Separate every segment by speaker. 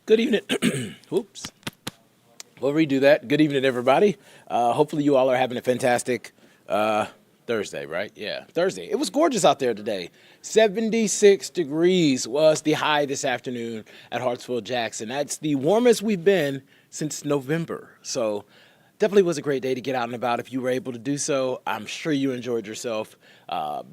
Speaker 1: Good evening. Oops. We'll redo that. Good evening, everybody. Hopefully, you all are having a fantastic Thursday, right? Yeah, Thursday. It was gorgeous out there today. 76 degrees was the high this afternoon at Hartsfield Jackson. That's the warmest we've been since November. So, definitely was a great day to get out and about if you were able to do so. I'm sure you enjoyed yourself.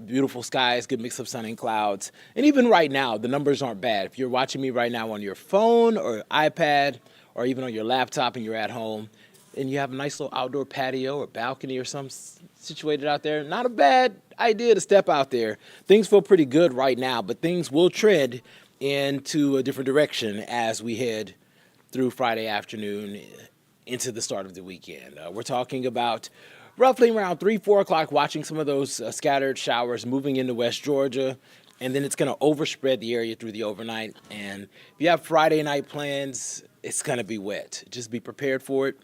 Speaker 1: Beautiful skies, good mix of sun and clouds. And even right now, the numbers aren't bad. If you're watching me right now on your phone or iPad or even on your laptop and you're at home and you have a nice little outdoor patio or balcony or something situated out there, not a bad idea to step out there. Things feel pretty good right now, but things will trend into a different direction as we head through Friday afternoon into the start of the weekend. We're talking about roughly around 3, 4 o'clock, watching some of those scattered showers moving into West Georgia, and then it's going to overspread the area through the overnight. And if you have Friday night plans, it's going to be wet. Just be prepared for it.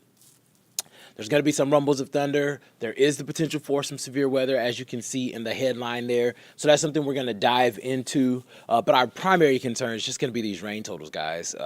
Speaker 1: There's going to be some rumbles of thunder. There is the potential for some severe weather, as you can see in the headline there. So that's something we're going to dive into. But our primary concern is just going to be these rain totals, guys.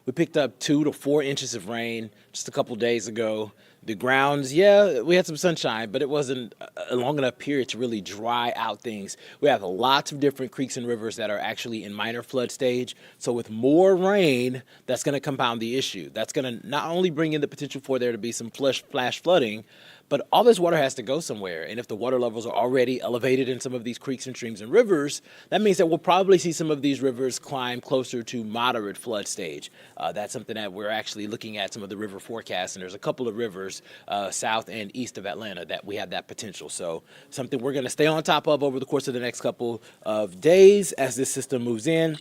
Speaker 1: We picked up 2 to 4 inches of rain just a couple days ago. The grounds, yeah, we had some sunshine, but it wasn't a long enough period to really dry out things. We have lots of different creeks and rivers that are actually in minor flood stage. So with more rain, that's going to compound the issue. That's going to not only bring in the potential for there to be some flash flooding, but all this water has to go somewhere. And if the water levels are already elevated in some of these creeks and streams and rivers, that means that we'll probably see some of these rivers climb closer to moderate flood stage. That's something that we're actually looking at some of the river forecasts, and there's a couple of rivers south and east of Atlanta that we have that potential. So something we're going to stay on top of over the course of the next couple of days as this system moves in.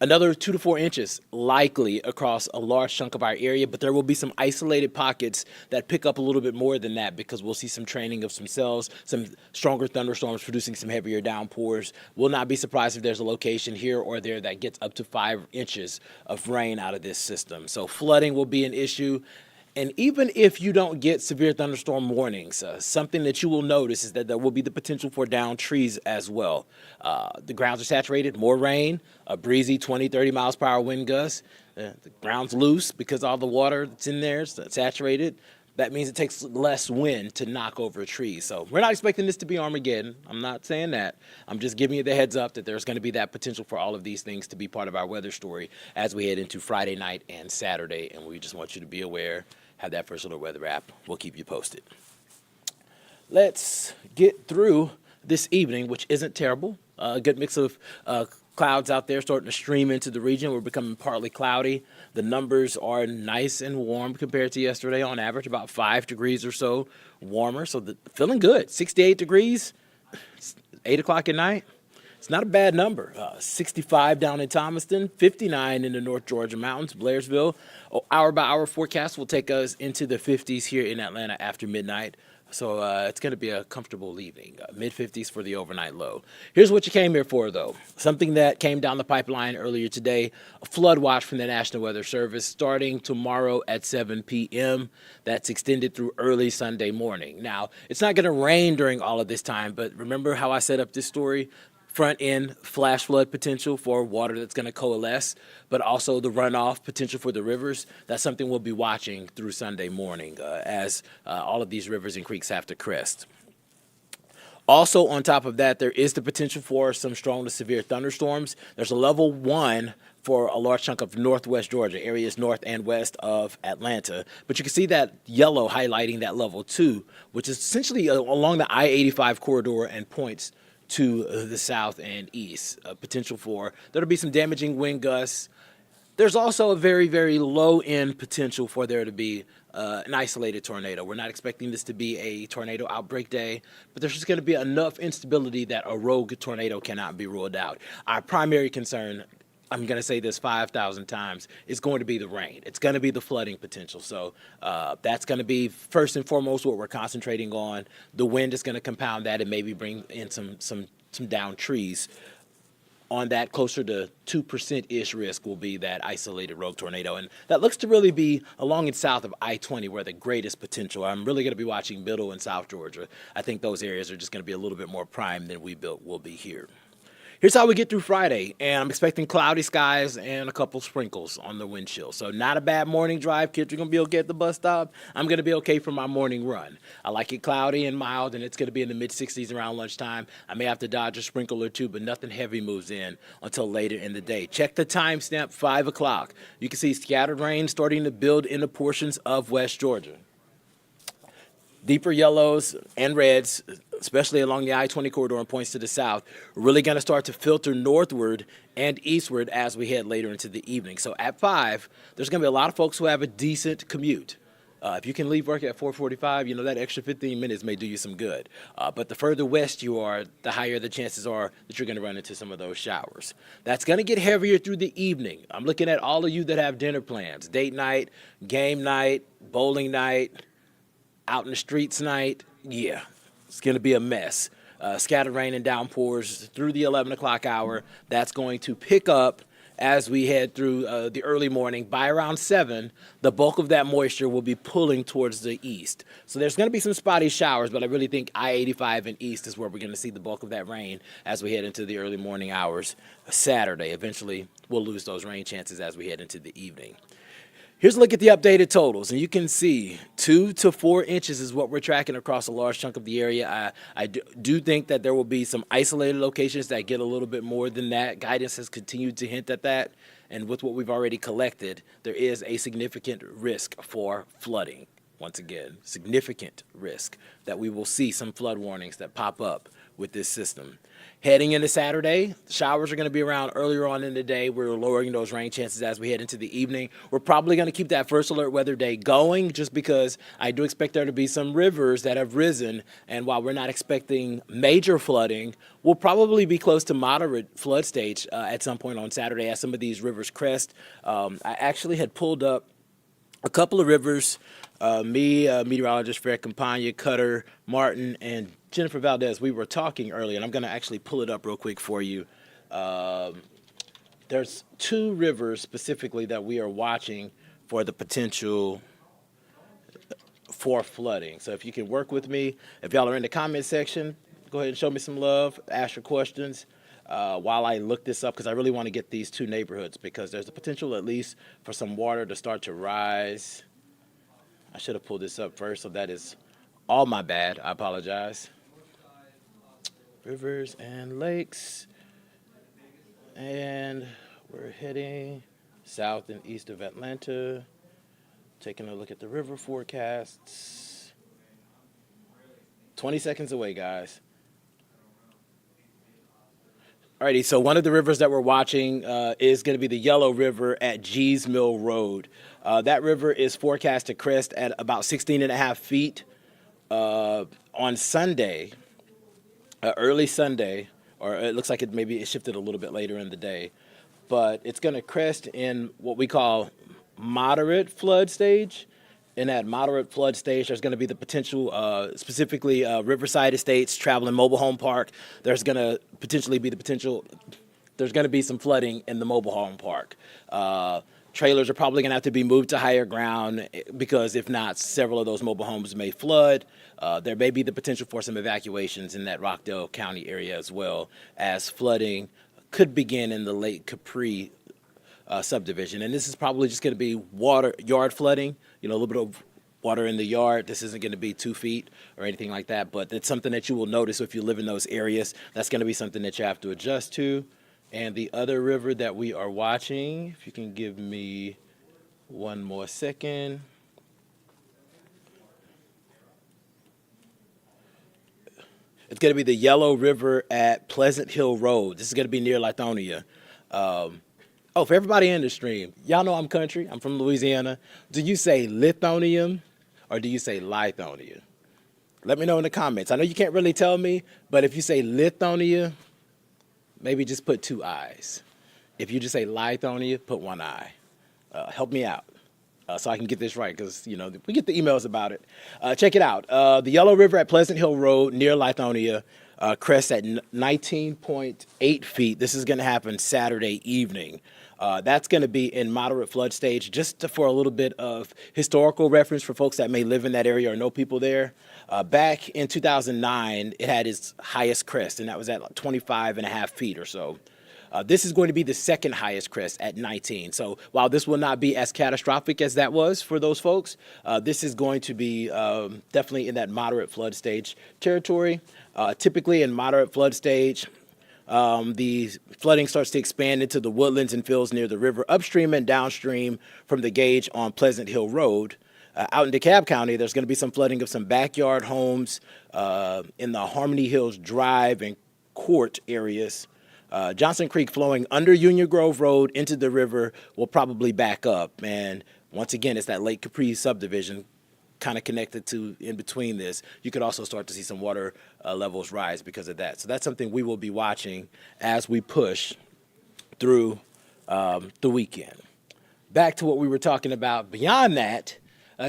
Speaker 1: Another 2 to 4 inches likely across a large chunk of our area, but there will be some isolated pockets that pick up a little bit more than that because we'll see some training of some cells, some stronger thunderstorms producing some heavier downpours. We'll not be surprised if there's a location here or there that gets up to 5 inches of rain out of this system. So flooding will be an issue. And even if you don't get severe thunderstorm warnings, something that you will notice is that there will be the potential for downed trees as well. The grounds are saturated, more rain, a breezy 20, 30 miles per hour wind gusts. The ground's loose because all the water that's in there is saturated. That means it takes less wind to knock over a tree. So we're not expecting this to be Armageddon. I'm not saying that. I'm just giving you the heads up that there's going to be that potential for all of these things to be part of our weather story as we head into Friday night and Saturday. And we just want you to be aware. Have that first little weather app. We'll keep you posted. Let's get through this evening, which isn't terrible. A good mix of clouds out there starting to stream into the region. We're becoming partly cloudy. The numbers are nice and warm compared to yesterday on average, about 5 degrees or so warmer. So feeling good. 68 degrees, 8 o'clock at night. It's not a bad number. 65 down in Thomaston, 59 in the North Georgia mountains, Blairsville. Hour-by-hour forecast will take us into the 50s here in Atlanta after midnight. So it's going to be a comfortable evening, mid-50s for the overnight low. Here's what you came here for, though. Something that came down the pipeline earlier today, a flood watch from the National Weather Service starting tomorrow at 7 p.m. That's extended through early Sunday morning. Now, it's not going to rain during all of this time, but remember how I set up this story? Front end flash flood potential for water that's going to coalesce, but also the runoff potential for the rivers. That's something we'll be watching through Sunday morning as all of these rivers and creeks have to crest. Also, on top of that, there is the potential for some strong to severe thunderstorms. There's a level 1 for a large chunk of northwest Georgia, areas north and west of Atlanta. But you can see that yellow highlighting that level 2, which is essentially along the I-85 corridor and points to the south and east. Potential for there'll be some damaging wind gusts. There's also a very, very low end potential for there to be an isolated tornado. We're not expecting this to be a tornado outbreak day, but there's just going to be enough instability that a rogue tornado cannot be ruled out. Our primary concern, I'm going to say this 5,000 times, is going to be the rain. It's going to be the flooding potential. So that's going to be first and foremost what we're concentrating on. The wind is going to compound that and maybe bring in some downed trees. On that, closer to 2%-ish risk will be that isolated rogue tornado. And that looks to really be along and south of I-20 where the greatest potential. I'm really going to be watching Middle and South Georgia. I think those areas are just going to be a little bit more prime than will be here. Here's how we get through Friday, and I'm expecting cloudy skies and a couple sprinkles on the windshield. So not a bad morning drive. Kids are going to be okay at the bus stop. I'm going to be okay for my morning run. I like it cloudy and mild, and it's going to be in the mid-60s around lunchtime. I may have to dodge a sprinkle or two, but nothing heavy moves in until later in the day. Check the timestamp, 5 o'clock. You can see scattered rain starting to build into portions of West Georgia. Deeper yellows and reds, especially along the I-20 corridor and points to the south, really going to start to filter northward and eastward as we head later into the evening. So at 5, there's going to be a lot of folks who have a decent commute. If you can leave work at 4:45, that extra 15 minutes may do you some good. But the further west you are, the higher the chances are that you're going to run into some of those showers. That's going to get heavier through the evening. I'm looking at all of you that have dinner plans, date night, game night, bowling night, out in the streets night. Yeah, it's going to be a mess. Scattered rain and downpours through the 11 o'clock hour. That's going to pick up as we head through the early morning. By around 7, the bulk of that moisture will be pulling towards the east. So there's going to be some spotty showers, but I really think I-85 and east is where we're going to see the bulk of that rain as we head into the early morning hours Saturday. Eventually, we'll lose those rain chances as we head into the evening. Here's a look at the updated totals, and you can see 2 to 4 inches is what we're tracking across a large chunk of the area. I do think that there will be some isolated locations that get a little bit more than that. Guidance has continued to hint at that, and with what we've already collected, there is a significant risk for flooding. Once again, significant risk that we will see some flood warnings that pop up with this system. Heading into Saturday, showers are going to be around earlier on in the day. We're lowering those rain chances as we head into the evening. We're probably going to keep that first alert weather day going just because I do expect there to be some rivers that have risen. And while we're not expecting major flooding, we'll probably be close to moderate flood stage at some point on Saturday as some of these rivers crest. I actually had pulled up a couple of rivers, meteorologist Patrick Pete, Cutter, Martin, and Jennifer Valdez. We were talking earlier, and I'm going to actually pull it up real quick for you. There's 2 rivers specifically that we are watching for the potential for flooding. So if you can work with me, if y'all are in the comment section, go ahead and show me some love, ask your questions while I look this up, because I really want to get these 2 neighborhoods because there's a potential at least for some water to start to rise. I should have pulled this up first, so that is all my bad. I apologize. Rivers and lakes, and we're heading south and east of Atlanta, taking a look at the river forecasts. 20 seconds away, guys. Alrighty, so one of the rivers that we're watching is going to be the Yellow River at Gees Mill Road. That river is forecast to crest at about 16.5 feet on Sunday. Early Sunday, or it looks like it shifted a little bit later in the day, but it's going to crest in what we call moderate flood stage. In that moderate flood stage, there's going to be the potential, specifically Riverside Estates, Traveling Mobile Home Park. There's going to potentially be there's going to be some flooding in the mobile home park. Trailers are probably going to have to be moved to higher ground because if not, several of those mobile homes may flood. There may be the potential for some evacuations in that Rockdale County area as well, as flooding could begin in the Lake Capri subdivision. And this is probably just going to be yard flooding, a little bit of water in the yard. This isn't going to be 2 feet or anything like that, but it's something that you will notice if you live in those areas. That's going to be something that you have to adjust to. And the other river that we are watching, if you can give me one more second. It's going to be the Yellow River at Pleasant Hill Road. This is going to be near Lithonia. For everybody in the stream, y'all know I'm country. I'm from Louisiana. Do you say Lithonia or do you say Lithonia? Let me know in the comments. I know you can't really tell me, but if you say Lithonia, maybe just put 2 I's. If you just say Lithonia, put 1 I. Help me out so I can get this right because, we get the emails about it. Check it out. The Yellow River at Pleasant Hill Road near Lithonia. crest at 19.8 feet. This is going to happen Saturday evening. That's going to be in moderate flood stage, just for a little bit of historical reference for folks that may live in that area or know people there. Back in 2009, it had its highest crest, and that was at like 25 and a half feet or so. This is going to be the second highest crest at 19. So while this will not be as catastrophic as that was for those folks, this is going to be definitely in that moderate flood stage territory. Typically in moderate flood stage, the flooding starts to expand into the woodlands and fields near the river upstream and downstream from the gauge on Pleasant Hill Road. Out in DeKalb County, there's going to be some flooding of some backyard homes in the Harmony Hills Drive and Court areas. Johnson Creek flowing under Union Grove Road into the river will probably back up. And once again, it's that Lake Capri subdivision kind of connected to in between this. You could also start to see some water levels rise because of that. So that's something we will be watching as we push through the weekend. Back to what we were talking about beyond that.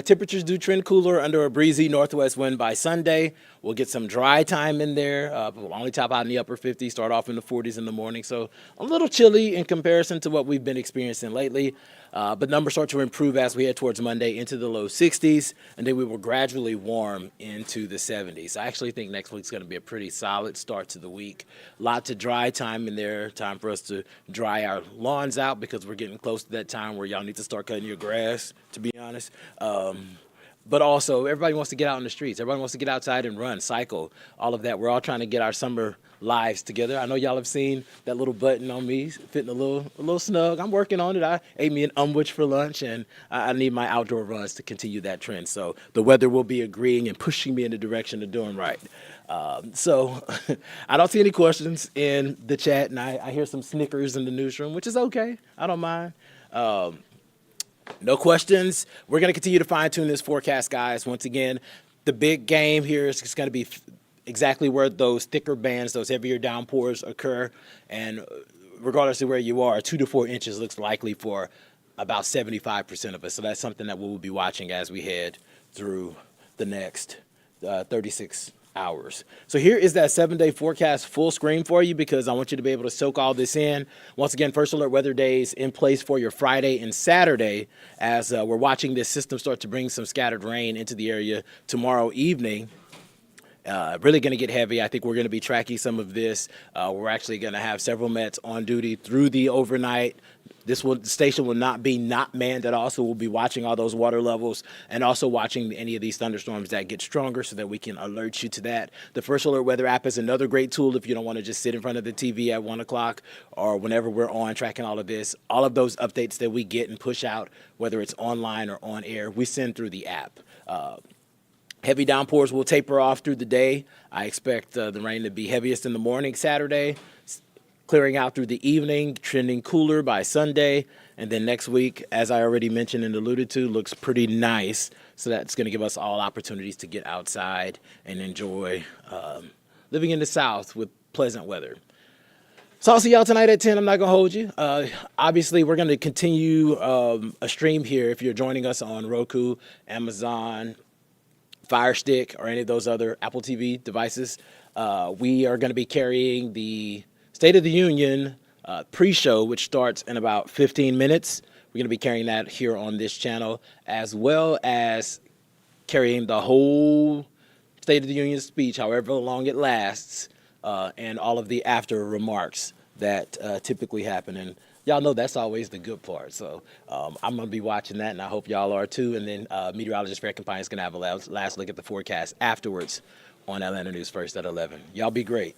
Speaker 1: Temperatures do trend cooler under a breezy northwest wind by Sunday. We'll get some dry time in there. We'll only top out in the upper 50s, start off in the 40s in the morning. So a little chilly in comparison to what we've been experiencing lately. But numbers start to improve as we head towards Monday into the low 60s, and then we will gradually warm into the 70s. I actually think next week's going to be a pretty solid start to the week. Lots of dry time in there, time for us to dry our lawns out because we're getting close to that time where y'all need to start cutting your grass, to be honest. But also, everybody wants to get out in the streets. Everybody wants to get outside and run, cycle, all of that. We're all trying to get our summer lives together. I know y'all have seen that little button on me, fitting a little snug. I'm working on it. I ate me an umwich for lunch, and I need my outdoor runs to continue that trend. So the weather will be agreeing and pushing me in the direction of doing right. So I don't see any questions in the chat, and I hear some snickers in the newsroom, which is okay. I don't mind. No questions. We're going to continue to fine-tune this forecast, guys. Once again, the big game here is just going to be exactly where those thicker bands, those heavier downpours occur. And regardless of where you are, 2 to 4 inches looks likely for about 75% of us. So that's something that we will be watching as we head through the next 36 hours. So here is that 7-day forecast full screen for you because I want you to be able to soak all this in. Once again, first alert weather days in place for your Friday and Saturday as we're watching this system start to bring some scattered rain into the area tomorrow evening. Really going to get heavy. I think we're going to be tracking some of this. We're actually going to have several Mets on duty through the overnight. The station will not be not manned at all, so we'll be watching all those water levels and also watching any of these thunderstorms that get stronger so that we can alert you to that. The First Alert Weather app is another great tool if you don't want to just sit in front of the TV at 1 o'clock or whenever we're on tracking all of this. All of those updates that we get and push out, whether it's online or on air, we send through the app. Heavy downpours will taper off through the day. I expect the rain to be heaviest in the morning Saturday, clearing out through the evening, trending cooler by Sunday. And then next week, as I already mentioned and alluded to, looks pretty nice. So that's going to give us all opportunities to get outside and enjoy living in the South with pleasant weather. So I'll see y'all tonight at 10. I'm not going to hold you. Obviously, we're going to continue a stream here if you're joining us on Roku, Amazon, Fire Stick, or any of those other Apple TV devices. We are going to be carrying the State of the Union pre-show, which starts in about 15 minutes. We're going to be carrying that here on this channel, as well as carrying the whole State of the Union speech, however long it lasts, and all of the after remarks that typically happen. And y'all know that's always the good part. So I'm going to be watching that, and I hope y'all are too. And then Meteorologist Patrick Pete is going to have a last look at the forecast afterwards on Atlanta News First at 11. Y'all be great.